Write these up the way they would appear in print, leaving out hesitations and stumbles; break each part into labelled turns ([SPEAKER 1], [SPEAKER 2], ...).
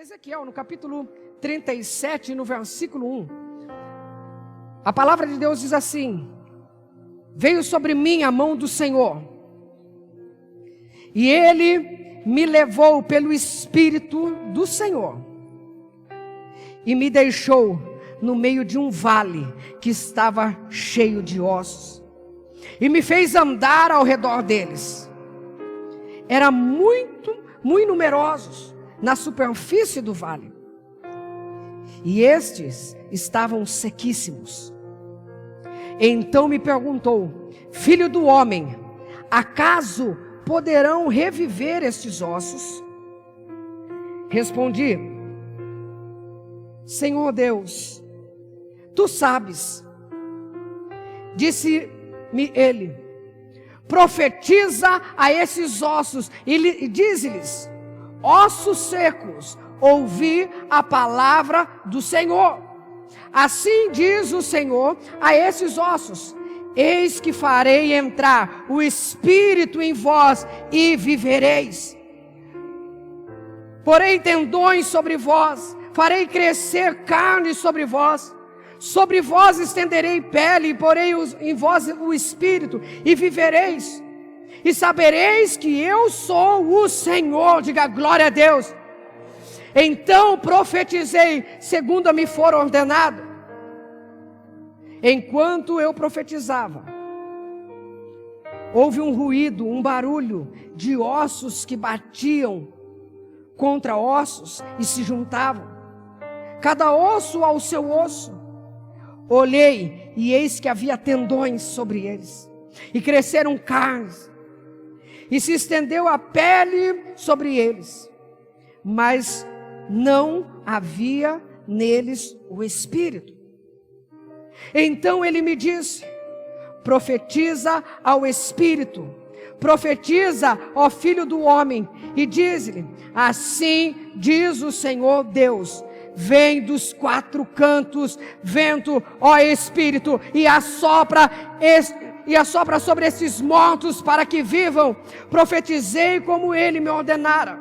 [SPEAKER 1] Ezequiel, no capítulo 37, no versículo 1, a palavra de Deus diz assim: veio sobre mim a mão do Senhor, e Ele me levou pelo Espírito do Senhor, e me deixou no meio de um vale que estava cheio de ossos, e me fez andar ao redor deles. Eram muito numerosos na superfície do vale, e estes estavam sequíssimos. Então me perguntou: filho do homem, acaso poderão reviver estes ossos? Respondi: Senhor Deus, tu sabes. Disse-me ele: profetiza a esses ossos e dize-lhes: ossos secos, ouvi a palavra do Senhor. Assim diz o Senhor a esses ossos: eis que farei entrar o Espírito em vós e vivereis. Porei tendões sobre vós, farei crescer carne sobre vós estenderei pele, e porei em vós o Espírito, e vivereis, e sabereis que eu sou o Senhor. Diga glória a Deus. Então profetizei segundo me for ordenado. Enquanto eu profetizava, houve um ruído, um barulho de ossos que batiam contra ossos e se juntavam, cada osso ao seu osso. Olhei, e eis que havia tendões sobre eles, e cresceram carnes, e se estendeu a pele sobre eles, mas não havia neles o Espírito. Então ele me disse: profetiza ao Espírito, profetiza ao Filho do Homem, e diz-lhe: assim diz o Senhor Deus, vem dos quatro cantos, vento, ó Espírito, e assopra sobre esses mortos para que vivam. Profetizei como ele me ordenara,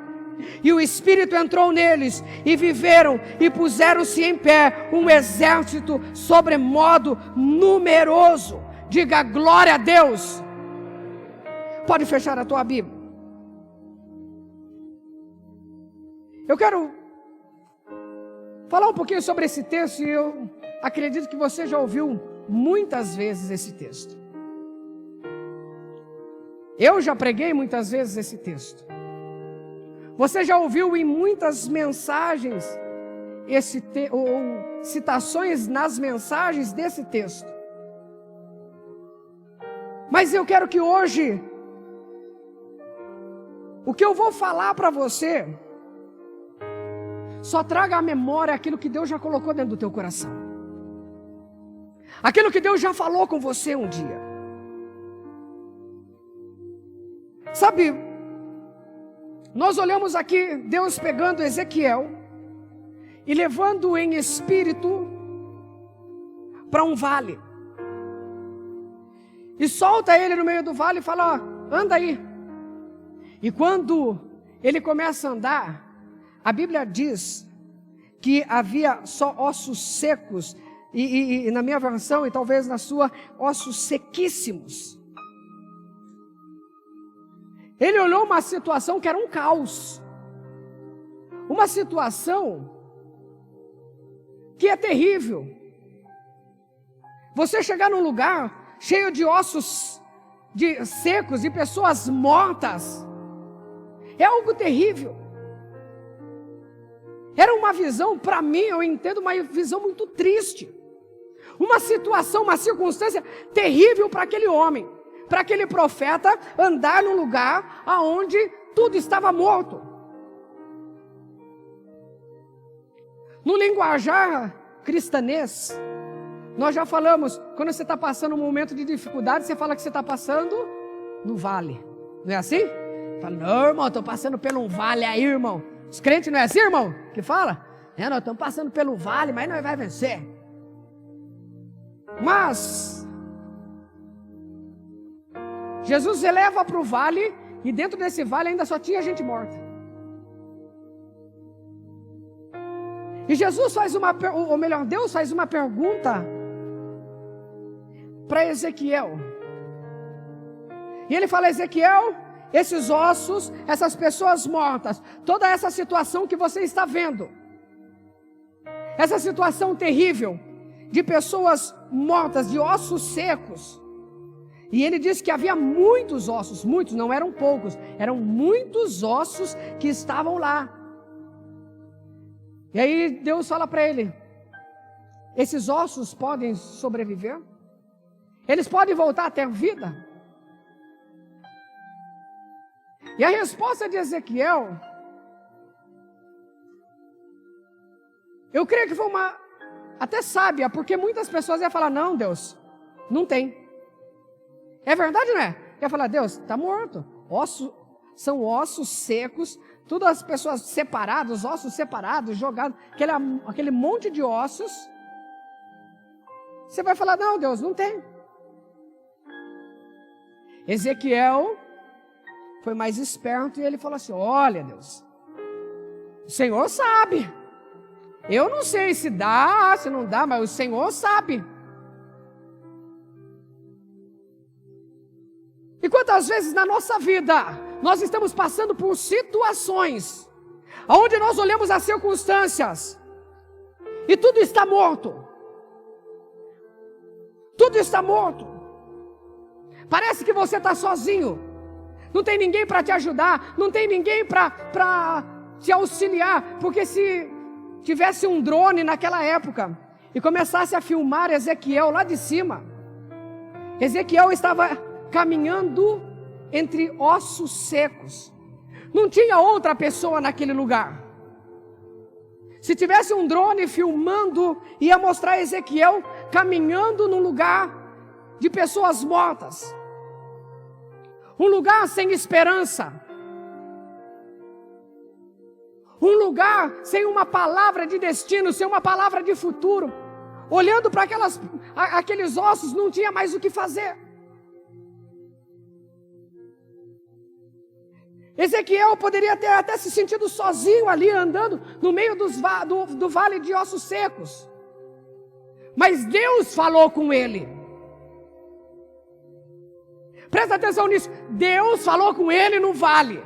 [SPEAKER 1] e o Espírito entrou neles, e viveram, e puseram-se em pé um exército sobremodo numeroso. Diga glória a Deus. Pode fechar a tua Bíblia. Eu quero falar um pouquinho sobre esse texto, e eu acredito que você já ouviu muitas vezes esse texto. Eu já preguei muitas vezes esse texto. Você já ouviu em muitas mensagens ou citações nas mensagens desse texto. Mas eu quero que hoje, o que eu vou falar para você, só traga à memória aquilo que Deus já colocou dentro do teu coração, aquilo que Deus já falou com você um dia. Sabe, nós olhamos aqui Deus pegando Ezequiel e levando em espírito para um vale, e solta ele no meio do vale e fala: ó, anda aí. E quando ele começa a andar, a Bíblia diz que havia só ossos secos, e na minha versão, e talvez na sua, ossos sequíssimos. Ele olhou uma situação que era um caos, uma situação que é terrível. Você chegar num lugar cheio de ossos secos, de pessoas mortas, é algo terrível. Era uma visão, para mim, eu entendo, uma visão muito triste. Uma situação, uma circunstância terrível para aquele homem, para aquele profeta andar num lugar onde tudo estava morto. No linguajar cristãnês, nós já falamos, quando você está passando um momento de dificuldade, você fala que você está passando no vale. Não é assim? Fala: não, irmão, estou passando por um vale aí, irmão. Os crentes não é assim, irmão? Que fala? Nós estamos passando pelo vale, mas nós vamos vencer. Mas Jesus eleva para o vale, e dentro desse vale ainda só tinha gente morta. E Jesus faz ou melhor, Deus faz uma pergunta para Ezequiel. E ele fala: Ezequiel, esses ossos, essas pessoas mortas, toda essa situação que você está vendo, essa situação terrível de pessoas mortas, de ossos secos. E ele disse que havia muitos ossos, muitos, não eram poucos, eram muitos ossos que estavam lá. E aí Deus fala para ele: esses ossos podem sobreviver? Eles podem voltar a ter vida? E a resposta de Ezequiel, eu creio que foi uma até sábia, porque muitas pessoas iam falar: não, Deus, não tem. É verdade, não é? Ia falar: Deus, está morto. São ossos secos, todas as pessoas separadas, ossos separados, jogados, aquele monte de ossos. Você vai falar: não, Deus, não tem. Ezequiel foi mais esperto e ele falou assim: olha, Deus, o Senhor sabe. Eu não sei se dá, se não dá, mas o Senhor sabe. E quantas vezes na nossa vida nós estamos passando por situações onde nós olhamos as circunstâncias e tudo está morto. Tudo está morto. Parece que você está sozinho. Não tem ninguém para te ajudar, não tem ninguém para te auxiliar, porque se tivesse um drone naquela época e começasse a filmar Ezequiel lá de cima, Ezequiel estava caminhando entre ossos secos. Não tinha outra pessoa naquele lugar. Se tivesse um drone filmando, ia mostrar Ezequiel caminhando num lugar de pessoas mortas. Um lugar sem esperança. Um lugar sem uma palavra de destino, sem uma palavra de futuro. Olhando para aqueles ossos, não tinha mais o que fazer. Ezequiel poderia ter até se sentido sozinho ali, andando no meio do vale de ossos secos. Mas Deus falou com ele. Presta atenção nisso. Deus falou com ele no vale.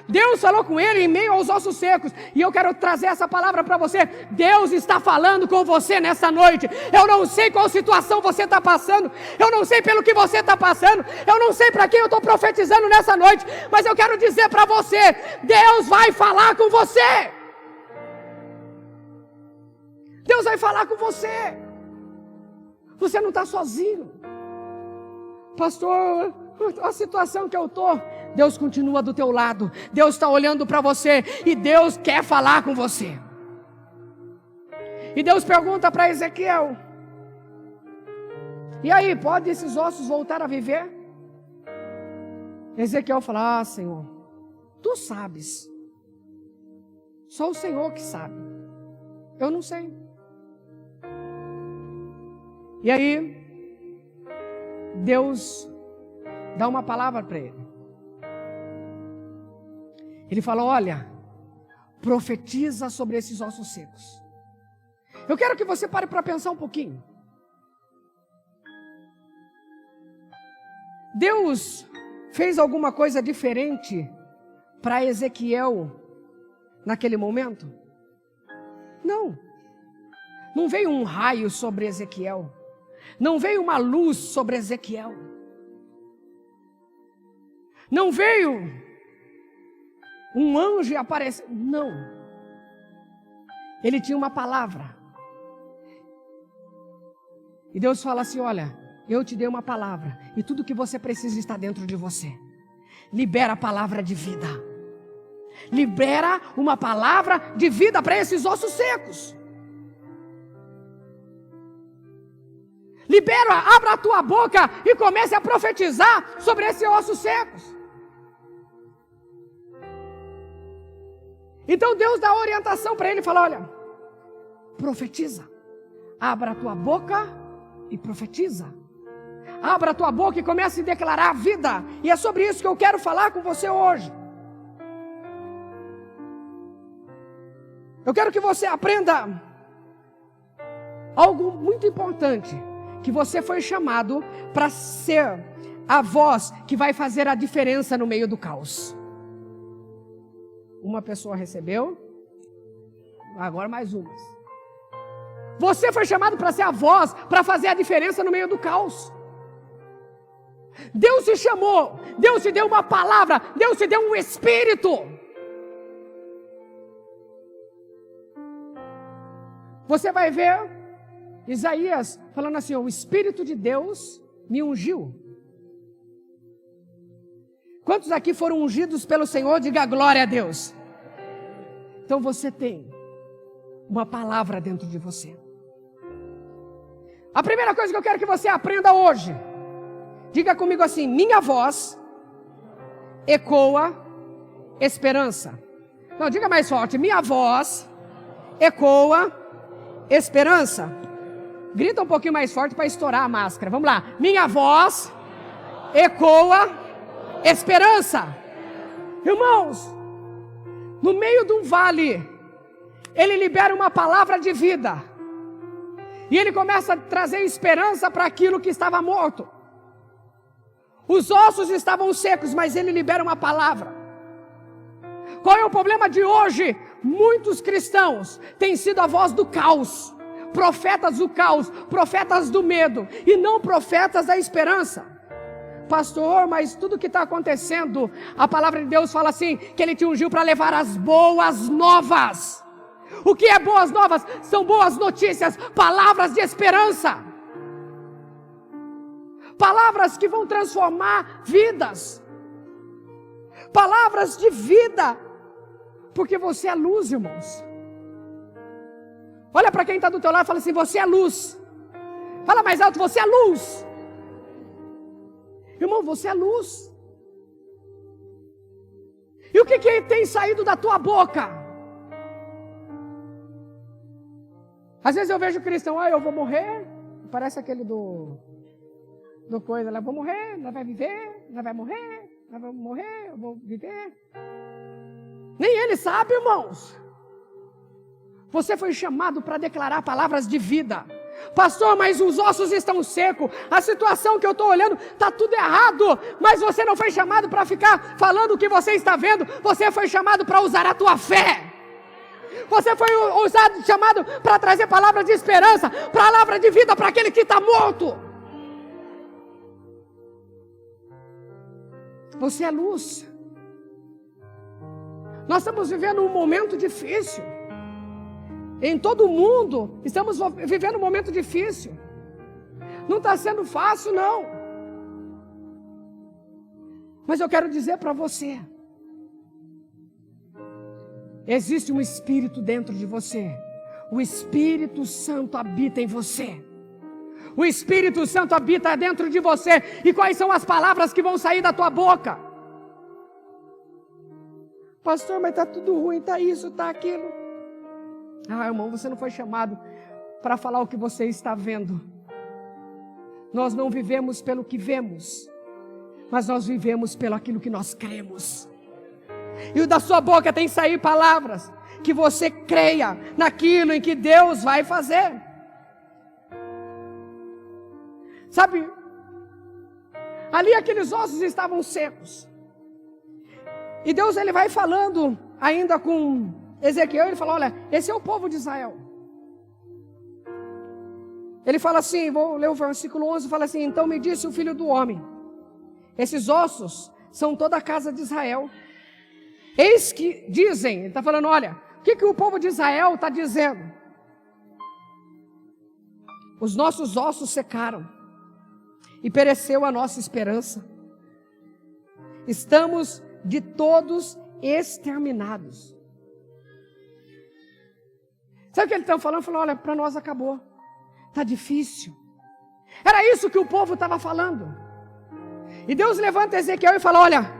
[SPEAKER 1] Deus falou com ele em meio aos ossos secos. E eu quero trazer essa palavra para você. Deus está falando com você nessa noite. Eu não sei qual situação você está passando. Eu não sei pelo que você está passando. Eu não sei para quem eu estou profetizando nessa noite. Mas eu quero dizer para você: Deus vai falar com você. Deus vai falar com você. Você não está sozinho. Pastor, a situação que eu estou, Deus continua do teu lado. Deus está olhando para você e Deus quer falar com você. E Deus pergunta para Ezequiel: e aí, pode esses ossos voltar a viver? Ezequiel fala: ah, Senhor, tu sabes. Só o Senhor que sabe. Eu não sei. E aí Deus dá uma palavra para ele. Ele fala: olha, profetiza sobre esses ossos secos. Eu quero que você pare para pensar um pouquinho. Deus fez alguma coisa diferente para Ezequiel naquele momento? Não. Não veio um raio sobre Ezequiel. Não veio uma luz sobre Ezequiel. Não veio um anjo aparecer. Não. Ele tinha uma palavra. E Deus fala assim: olha, eu te dei uma palavra. E tudo que você precisa está dentro de você. Libera a palavra de vida. Libera uma palavra de vida para esses ossos secos. Libera, abra a tua boca e comece a profetizar sobre esses ossos secos. Então Deus dá orientação para ele e fala: olha, profetiza. Abra a tua boca e profetiza. Abra a tua boca e comece a declarar a vida. E é sobre isso que eu quero falar com você hoje. Eu quero que você aprenda algo muito importante, que você foi chamado para ser a voz que vai fazer a diferença no meio do caos. Uma pessoa recebeu, agora mais umas. Você foi chamado para ser a voz, para fazer a diferença no meio do caos. Deus te chamou, Deus te deu uma palavra, Deus te deu um espírito. Você vai ver Isaías falando assim, o Espírito de Deus me ungiu. Quantos aqui foram ungidos pelo Senhor? Diga glória a Deus. Então você tem uma palavra dentro de você. A primeira coisa que eu quero que você aprenda hoje, diga comigo assim, minha voz ecoa esperança. Não, diga mais forte, minha voz ecoa esperança. Grita um pouquinho mais forte para estourar a máscara. Vamos lá. Minha voz ecoa esperança. Irmãos, no meio de um vale, ele libera uma palavra de vida. E ele começa a trazer esperança para aquilo que estava morto. Os ossos estavam secos, mas ele libera uma palavra. Qual é o problema de hoje? Muitos cristãos têm sido a voz do caos. Profetas do caos, profetas do medo, e não profetas da esperança. Pastor, mas tudo que está acontecendo, a palavra de Deus fala assim, que ele te ungiu para levar as boas novas. O que é boas novas? São boas notícias, palavras de esperança. Palavras que vão transformar vidas. Palavras de vida. Porque você é luz, irmãos. Olha para quem está do teu lado e fala assim, você é luz. Fala mais alto, você é luz. Irmão, você é luz. E o que tem saído da tua boca? Às vezes eu vejo cristão, eu vou morrer. Parece aquele do coisa, eu vou morrer, nós vai viver, nós vai morrer, nós vamos morrer, eu vou viver. Nem ele sabe, irmãos. Você foi chamado para declarar palavras de vida. Pastor, mas os ossos estão secos. A situação que eu estou olhando está tudo errado. Mas você não foi chamado para ficar falando o que você está vendo. Você foi chamado para usar a tua fé. Você foi chamado para trazer palavra de esperança, palavra de vida para aquele que está morto. Você é luz. Nós estamos vivendo um momento difícil. Em todo o mundo, estamos vivendo um momento difícil. Não está sendo fácil, não. Mas eu quero dizer para você, existe um Espírito dentro de você. O Espírito Santo habita em você. O Espírito Santo habita dentro de você. E quais são as palavras que vão sair da tua boca? Pastor, mas está tudo ruim, está isso, está aquilo. Irmão, você não foi chamado para falar o que você está vendo. Nós não vivemos pelo que vemos, mas nós vivemos pelo aquilo que nós cremos. E da sua boca tem que sair palavras que você creia naquilo em que Deus vai fazer. Sabe, ali aqueles ossos estavam secos. E Deus ele vai falando ainda com Ezequiel, ele fala, olha, esse é o povo de Israel. Ele fala assim, vou ler o versículo 11, fala assim, então me disse o filho do homem, esses ossos são toda a casa de Israel. Eis que dizem, ele está falando, olha, o que o povo de Israel está dizendo? Os nossos ossos secaram e pereceu a nossa esperança. Estamos de todos exterminados. Sabe o que eles estão falando? Falou, olha, para nós acabou. Está difícil. Era isso que o povo estava falando. E Deus levanta Ezequiel e fala, olha,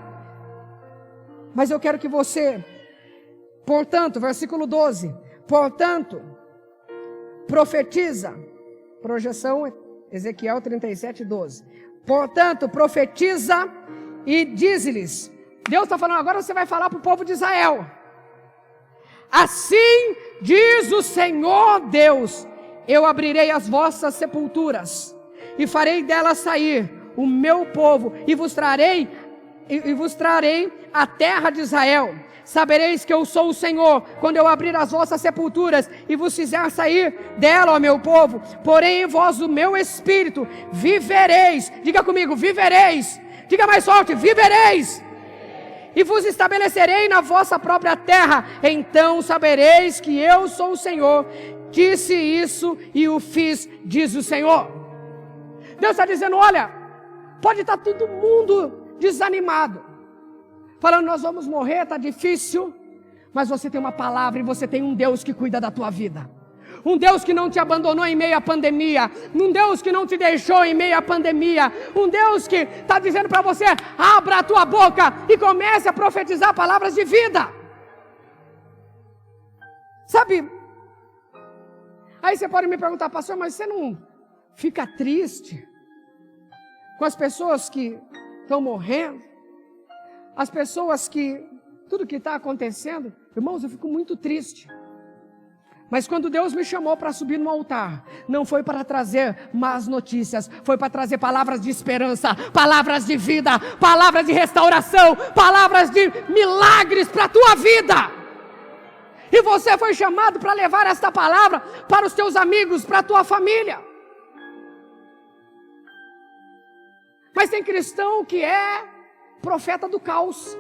[SPEAKER 1] mas eu quero que você, portanto, versículo 12, portanto, profetiza, projeção Ezequiel 37, 12. Portanto, profetiza e diz-lhes, Deus está falando, agora você vai falar para o povo de Israel. Assim Diz o Senhor Deus: eu abrirei as vossas sepulturas e farei delas sair o meu povo, e vos trarei a terra de Israel. Sabereis que eu sou o Senhor, quando eu abrir as vossas sepulturas e vos fizer sair dela, ó meu povo. Porém em vós o meu espírito, vivereis. Diga comigo, vivereis. Diga mais forte, vivereis. E vos estabelecerei na vossa própria terra. Então sabereis que eu sou o Senhor. Disse isso e o fiz, diz o Senhor. Deus está dizendo, olha, pode estar todo mundo desanimado, falando, nós vamos morrer, está difícil, mas você tem uma palavra e você tem um Deus que cuida da tua vida. Um Deus que não te abandonou em meio à pandemia. Um Deus que não te deixou em meio à pandemia. Um Deus que está dizendo para você, abra a tua boca e comece a profetizar palavras de vida. Sabe? Aí você pode me perguntar, pastor, mas você não fica triste com as pessoas que estão morrendo? As pessoas que, tudo que está acontecendo? Irmãos, eu fico muito triste. Mas quando Deus me chamou para subir no altar, não foi para trazer más notícias, foi para trazer palavras de esperança, palavras de vida, palavras de restauração, palavras de milagres para a tua vida. E você foi chamado para levar esta palavra para os teus amigos, para a tua família. Mas tem cristão que é profeta do caos.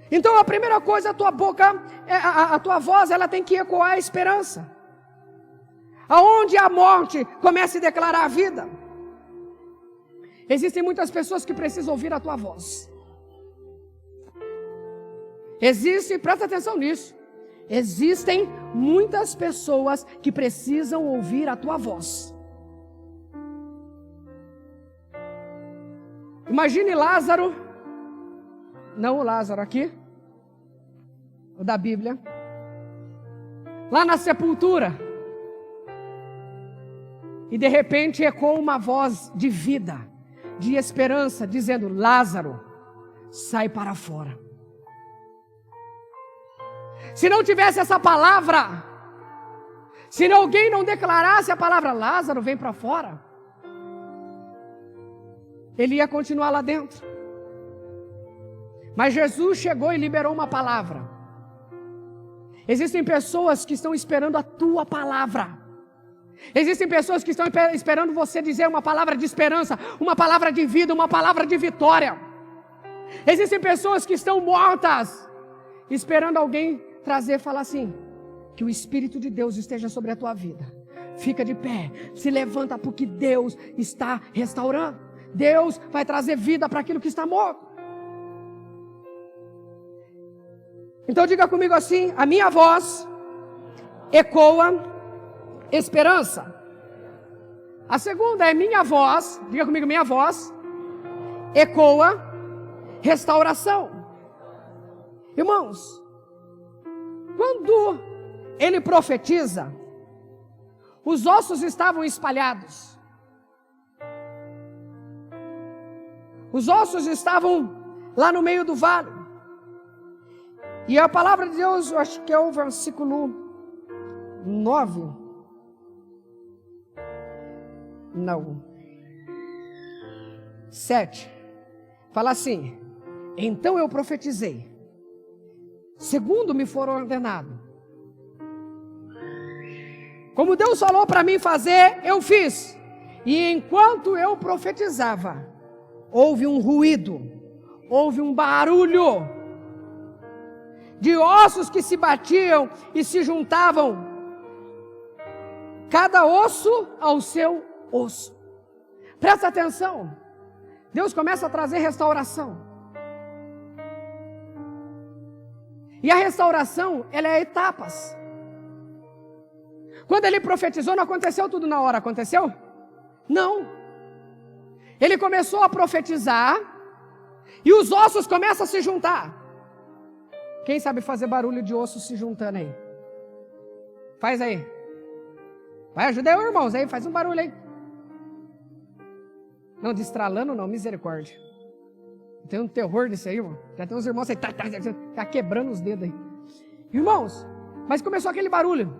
[SPEAKER 1] Então a primeira coisa, a tua boca, a tua voz, ela tem que ecoar a esperança. Aonde a morte começa a declarar a vida. Existem muitas pessoas que precisam ouvir a tua voz. Presta atenção nisso. Existem muitas pessoas que precisam ouvir a tua voz. Imagine Lázaro, não o Lázaro aqui, o da Bíblia, lá na sepultura, e de repente ecoou uma voz de vida, de esperança, dizendo, Lázaro, sai para fora. Se não tivesse essa palavra, se alguém não declarasse a palavra, Lázaro, vem para fora, ele ia continuar lá dentro. Mas Jesus chegou e liberou uma palavra. Existem pessoas que estão esperando a tua palavra. Existem pessoas que estão esperando você dizer uma palavra de esperança, uma palavra de vida, uma palavra de vitória. Existem pessoas que estão mortas, esperando alguém trazer, falar assim, que o Espírito de Deus esteja sobre a tua vida. Fica de pé, se levanta, porque Deus está restaurando. Deus vai trazer vida para aquilo que está morto. Então diga comigo assim, a minha voz ecoa esperança. A segunda é minha voz, diga comigo, minha voz ecoa restauração. Irmãos, quando ele profetiza, os ossos estavam espalhados. Os ossos estavam lá no meio do vale. E a palavra de Deus, eu acho que é o versículo 9. Não. 7. Fala assim, então eu profetizei, segundo me for ordenado. Como Deus falou para mim fazer, eu fiz. E enquanto eu profetizava, houve um ruído, houve um barulho de ossos que se batiam e se juntavam, cada osso ao seu osso. Presta atenção, Deus começa a trazer restauração. E a restauração, ela é etapas. Quando ele profetizou, não aconteceu tudo na hora, aconteceu? Não. Ele começou a profetizar e os ossos começam a se juntar. Quem sabe fazer barulho de ossos se juntando aí? Faz aí. Vai, ajuda aí, irmãos, aí, faz um barulho aí. Não, destralando não, misericórdia. Tem um terror disso aí, irmão. Já tem uns irmãos aí, tá quebrando os dedos aí. Irmãos, mas começou aquele barulho.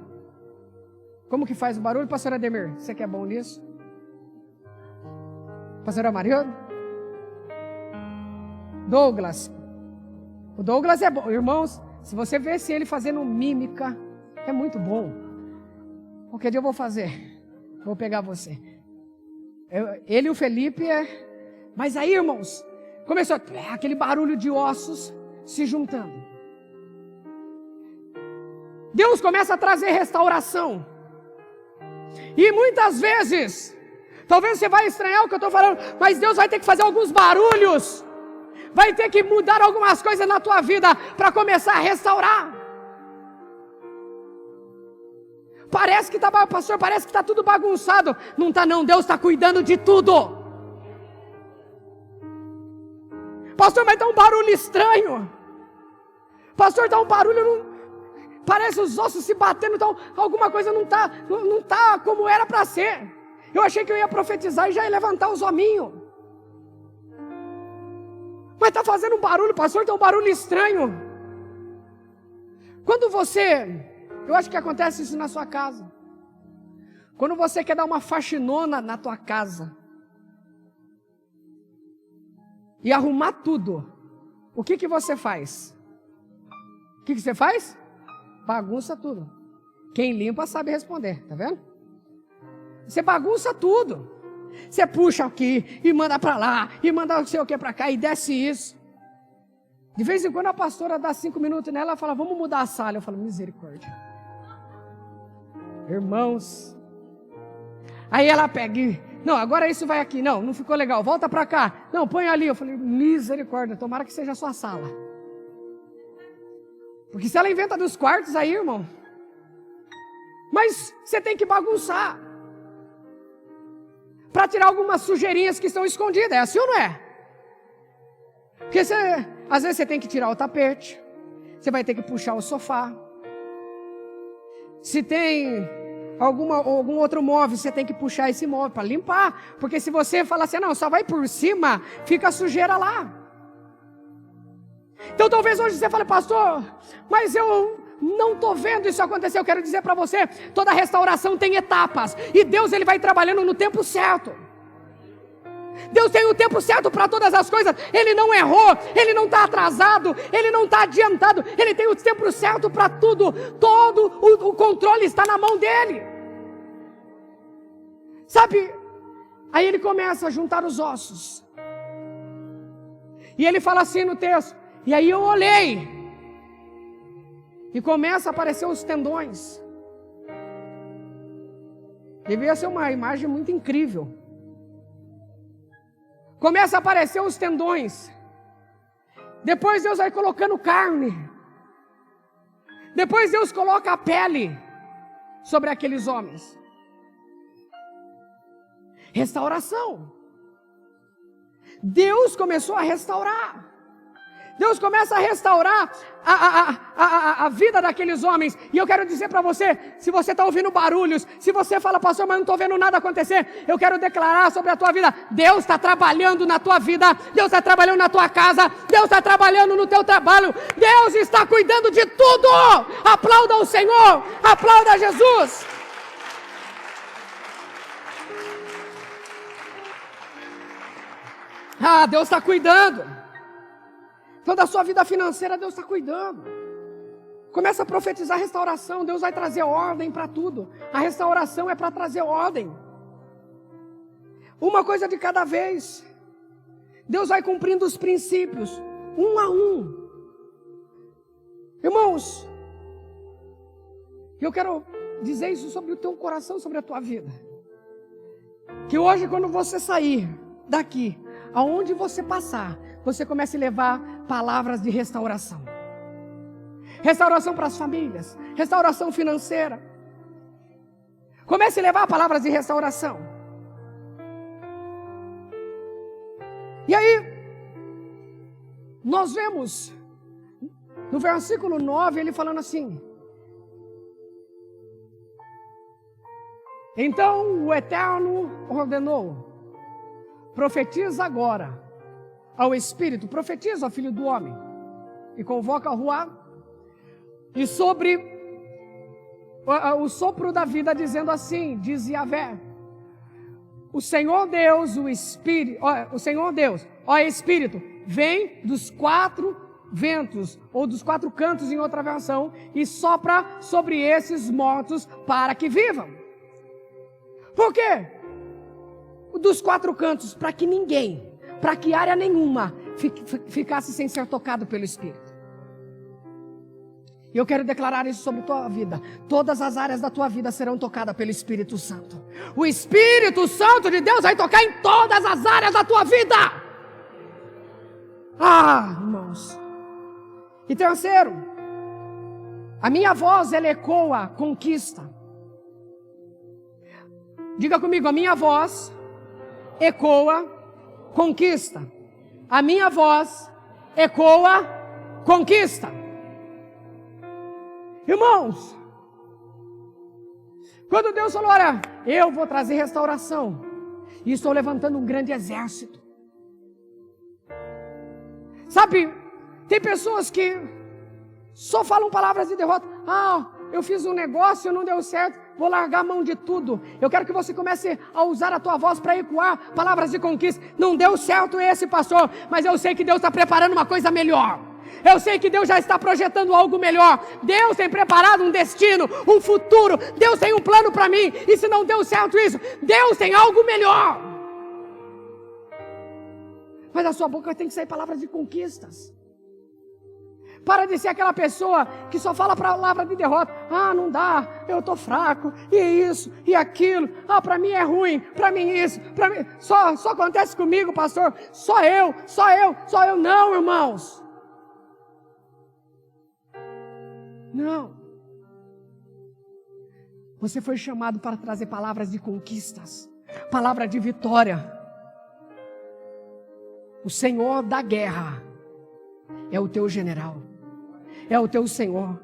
[SPEAKER 1] Como que faz o barulho, pastor Ademir? Você que é bom nisso? Pastora Mariana? Douglas. O Douglas é bom. Irmãos, se você vê ele fazendo mímica, é muito bom. Qualquer dia eu vou fazer. Vou pegar você. Ele e o Felipe Mas aí, irmãos, começou aquele barulho de ossos se juntando. Deus começa a trazer restauração. E muitas vezes, talvez você vai estranhar o que eu estou falando, mas Deus vai ter que fazer alguns barulhos. Vai ter que mudar algumas coisas na tua vida para começar a restaurar. Parece que está, pastor, parece que está tudo bagunçado. Não está não, Deus está cuidando de tudo. Pastor, mas está um barulho estranho. Pastor, está um barulho, parece os ossos se batendo, então alguma coisa não está como era para ser. Eu achei que eu ia profetizar e já ia levantar os hominhos. Mas está fazendo um barulho, pastor, está um barulho estranho. Quando eu acho que acontece isso na sua casa. Quando você quer dar uma faxinona na tua casa e arrumar tudo, o que você faz? O que você faz? Bagunça tudo. Quem limpa sabe responder, tá vendo? Você bagunça tudo. Você puxa aqui e manda para lá, e manda não sei o que para cá, e desce isso. De vez em quando a pastora dá 5 minutos nela, ela fala, vamos mudar a sala. Eu falo, misericórdia. Irmãos. Aí ela pega, não, agora isso vai aqui. Não ficou legal, volta para cá. Não, põe ali. Eu falei, misericórdia, tomara que seja a sua sala. Porque se ela inventa dos quartos aí, irmão. Mas você tem que bagunçar. Para tirar algumas sujeirinhas que estão escondidas. É assim ou não é? Porque às vezes você tem que tirar o tapete. Você vai ter que puxar o sofá. Se tem algum outro móvel, você tem que puxar esse móvel para limpar. Porque se você falar assim, não, só vai por cima, fica a sujeira lá. Então talvez hoje você fale, pastor, mas eu não estou vendo isso acontecer. Eu quero dizer para você, toda restauração tem etapas. E Deus ele vai trabalhando no tempo certo. Deus tem o tempo certo para todas as coisas. Ele não errou, Ele não está atrasado, Ele não está adiantado. Ele tem o tempo certo para tudo. Todo o controle está na mão dEle. Sabe? Aí Ele começa a juntar os ossos. E Ele fala assim no texto. E aí eu olhei. E começa a aparecer os tendões. Devia ser uma imagem muito incrível. Começa a aparecer os tendões. Depois Deus vai colocando carne. Depois Deus coloca a pele sobre aqueles homens. Restauração. Deus começou a restaurar. Deus começa a restaurar a vida daqueles homens. E eu quero dizer para você, se você está ouvindo barulhos, se você fala, pastor, mas não estou vendo nada acontecer, eu quero declarar sobre a tua vida, Deus está trabalhando na tua vida, Deus está trabalhando na tua casa, Deus está trabalhando no teu trabalho, Deus está cuidando de tudo. Aplauda o Senhor, aplauda Jesus. Deus está cuidando. Toda a sua vida financeira, Deus está cuidando. Começa a profetizar restauração. Deus vai trazer ordem para tudo. A restauração é para trazer ordem. Uma coisa de cada vez. Deus vai cumprindo os princípios, um a um. Irmãos, eu quero dizer isso sobre o teu coração, sobre a tua vida. Que hoje, quando você sair daqui, aonde você passar, você comece a levar palavras de restauração. Restauração para as famílias, restauração financeira. Comece a levar palavras de restauração. E aí, nós vemos, no versículo 9, ele falando assim: então o Eterno ordenou, profetiza agora, ao Espírito, profetiza ao Filho do Homem, e convoca a Ruá, e sobre o sopro da vida, dizendo assim, diz Yahvé, o Senhor Deus, o Espírito, o Senhor Deus, ó Espírito, vem dos 4 ventos, ou dos 4 cantos em outra versão, e sopra sobre esses mortos para que vivam. Por quê? Dos 4 cantos, para que ninguém, para que área nenhuma ficasse sem ser tocado pelo Espírito. E eu quero declarar isso sobre a tua vida. Todas as áreas da tua vida serão tocadas pelo Espírito Santo. O Espírito Santo de Deus vai tocar em todas as áreas da tua vida. Irmãos. E terceiro, a minha voz, ela ecoa conquista. Diga comigo, a minha voz ecoa conquista. A minha voz ecoa conquista. Irmãos, quando Deus falou, olha, eu vou trazer restauração, e estou levantando um grande exército. Sabe, tem pessoas que só falam palavras de derrota. Eu fiz um negócio, não deu certo, vou largar a mão de tudo. Eu quero que você comece a usar a tua voz para ecoar palavras de conquista. Não deu certo esse, pastor, mas eu sei que Deus está preparando uma coisa melhor. Eu sei que Deus já está projetando algo melhor. Deus tem preparado um destino, um futuro. Deus tem um plano para mim. E se não deu certo isso, Deus tem algo melhor. Mas da sua boca tem que sair palavras de conquistas. Para de ser aquela pessoa que só fala palavra de derrota. Não dá, eu estou fraco, e isso, e aquilo. Para mim é ruim, para mim isso, para mim só acontece comigo, pastor. Só eu. Não, irmãos. Não. Você foi chamado para trazer palavras de conquistas, palavra de vitória. O Senhor da guerra é o teu general, é o teu Senhor.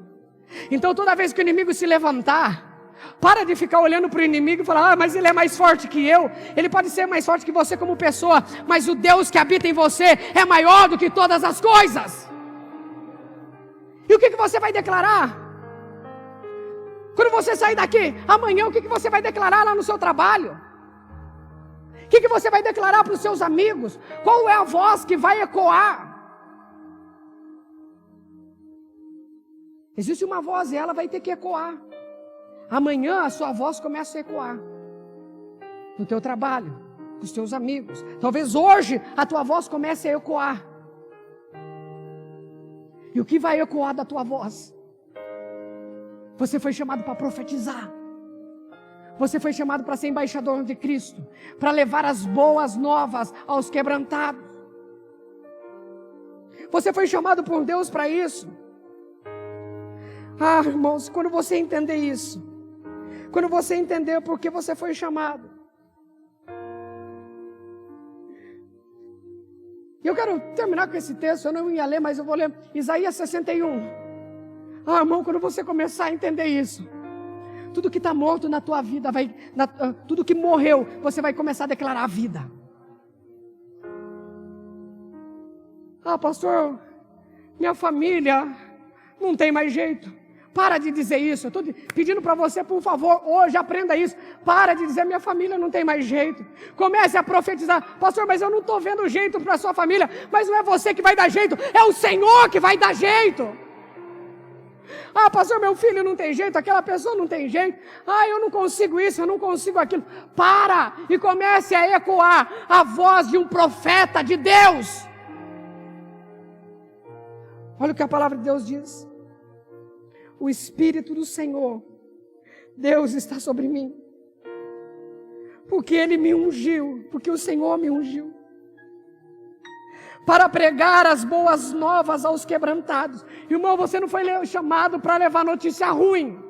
[SPEAKER 1] Então toda vez que o inimigo se levantar, para de ficar olhando para o inimigo e falar, mas ele é mais forte que eu. Ele pode ser mais forte que você como pessoa, mas o Deus que habita em você é maior do que todas as coisas. E o que você vai declarar? Quando você sair daqui, amanhã, o que você vai declarar lá no seu trabalho? O que você vai declarar para os seus amigos? Qual é a voz que vai ecoar? Existe uma voz e ela vai ter que ecoar. Amanhã a sua voz começa a ecoar. No teu trabalho, com os teus amigos. Talvez hoje a tua voz comece a ecoar. E o que vai ecoar da tua voz? Você foi chamado para profetizar. Você foi chamado para ser embaixador de Cristo, para levar as boas novas aos quebrantados. Você foi chamado por Deus para isso. Irmãos, quando você entender isso, quando você entender por que você foi chamado, eu quero terminar com esse texto. Eu não ia ler, mas eu vou ler Isaías 61. Irmão, quando você começar a entender isso, tudo que está morto na tua vida, tudo que morreu, você vai começar a declarar a vida. Pastor, minha família não tem mais jeito. Para de dizer isso. Eu estou pedindo para você, por favor, hoje aprenda isso. Para de dizer, minha família não tem mais jeito. Comece a profetizar. Pastor, mas eu não estou vendo jeito para a sua família. Mas não é você que vai dar jeito, é o Senhor que vai dar jeito. Pastor, meu filho não tem jeito, aquela pessoa não tem jeito. Eu não consigo isso, eu não consigo aquilo. Para e comece a ecoar a voz de um profeta de Deus. Olha o que a palavra de Deus diz. O Espírito do Senhor, Deus está sobre mim. Porque Ele me ungiu, porque o Senhor me ungiu. Para pregar as boas novas aos quebrantados. Irmão, você não foi chamado para levar notícia ruim.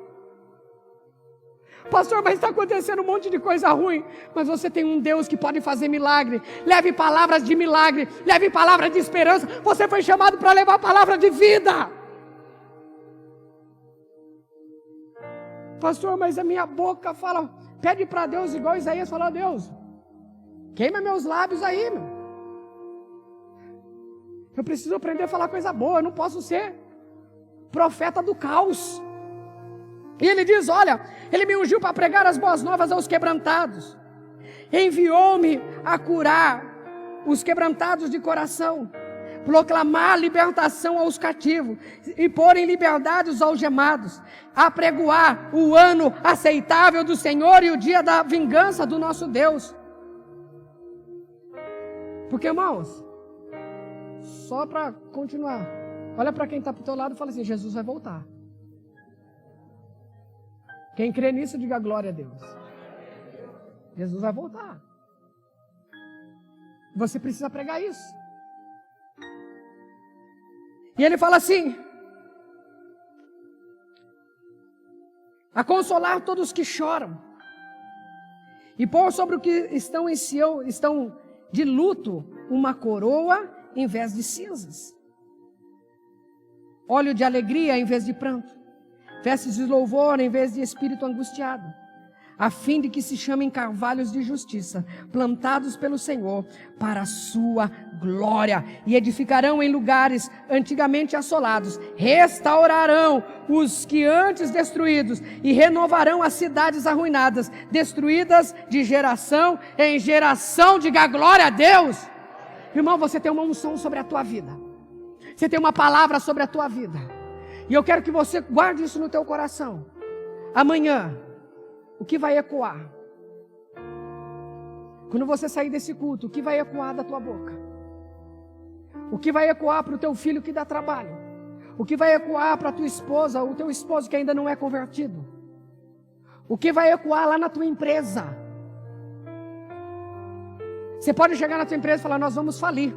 [SPEAKER 1] Pastor, mas está acontecendo um monte de coisa ruim. Mas você tem um Deus que pode fazer milagre. Leve palavras de milagre, leve palavras de esperança. Você foi chamado para levar palavra de vida. Pastor, mas a minha boca fala, pede para Deus igual Isaías falou, Deus, queima meus lábios aí, meu. Eu preciso aprender a falar coisa boa, eu não posso ser profeta do caos. E ele diz, olha, ele me ungiu para pregar as boas novas aos quebrantados. Enviou-me a curar os quebrantados de coração, proclamar libertação aos cativos e pôr em liberdade os algemados, apregoar o ano aceitável do Senhor e o dia da vingança do nosso Deus. Porque, irmãos, só para continuar, olha para quem está para o teu lado e fala assim, Jesus vai voltar. Quem crê nisso, diga glória a Deus. Jesus vai voltar. Você precisa pregar isso. E ele fala assim, a consolar todos que choram, e pôr sobre o que estão em Sião, estão de luto, uma coroa em vez de cinzas, óleo de alegria em vez de pranto, vestes de louvor em vez de espírito angustiado, a fim de que se chamem carvalhos de justiça, plantados pelo Senhor, para a sua glória, e edificarão em lugares antigamente assolados, restaurarão os que antes destruídos, e renovarão as cidades arruinadas, destruídas de geração em geração. Diga glória a Deus. Irmão, você tem uma unção sobre a tua vida, você tem uma palavra sobre a tua vida, e eu quero que você guarde isso no teu coração. Amanhã, o que vai ecoar? Quando você sair desse culto, o que vai ecoar da tua boca? O que vai ecoar para o teu filho que dá trabalho? O que vai ecoar para a tua esposa, o teu esposo que ainda não é convertido? O que vai ecoar lá na tua empresa? Você pode chegar na tua empresa e falar, nós vamos falir.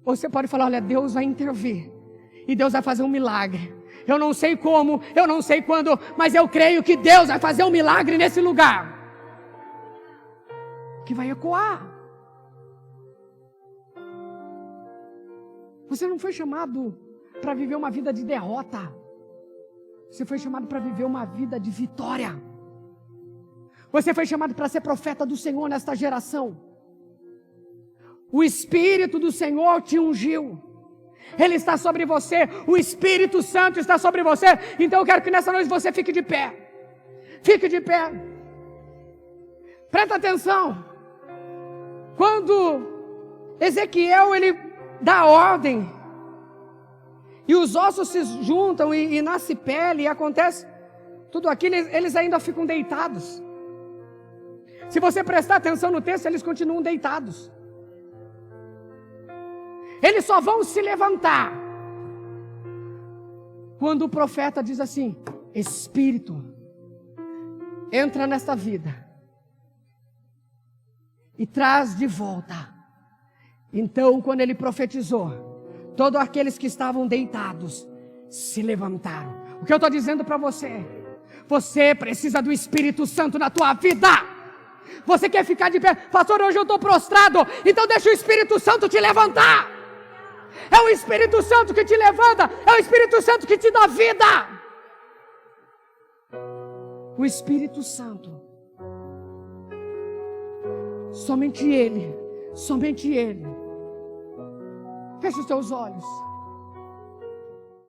[SPEAKER 1] Ou você pode falar, olha, Deus vai intervir. E Deus vai fazer um milagre. Eu não sei como, eu não sei quando, mas eu creio que Deus vai fazer um milagre nesse lugar. Que vai ecoar. Você não foi chamado para viver uma vida de derrota. Você foi chamado para viver uma vida de vitória. Você foi chamado para ser profeta do Senhor nesta geração. O Espírito do Senhor te ungiu. Ele está sobre você, o Espírito Santo está sobre você. Então eu quero que nessa noite você fique de pé. Fique de pé. Presta atenção. Quando Ezequiel ele dá ordem, e os ossos se juntam e nasce pele, e acontece tudo aquilo, eles ainda ficam deitados. Se você prestar atenção no texto, eles continuam deitados. Eles só vão se levantar quando o profeta diz assim, Espírito, entra nesta vida e traz de volta. Então, quando ele profetizou, todos aqueles que estavam deitados se levantaram. O que eu estou dizendo para você? Você precisa do Espírito Santo na tua vida. Você quer ficar de pé? Pastor, hoje eu estou prostrado. Então deixa o Espírito Santo te levantar. É o Espírito Santo que te levanta. É o Espírito Santo que te dá vida. O Espírito Santo. Somente Ele. Somente Ele. Feche os teus olhos.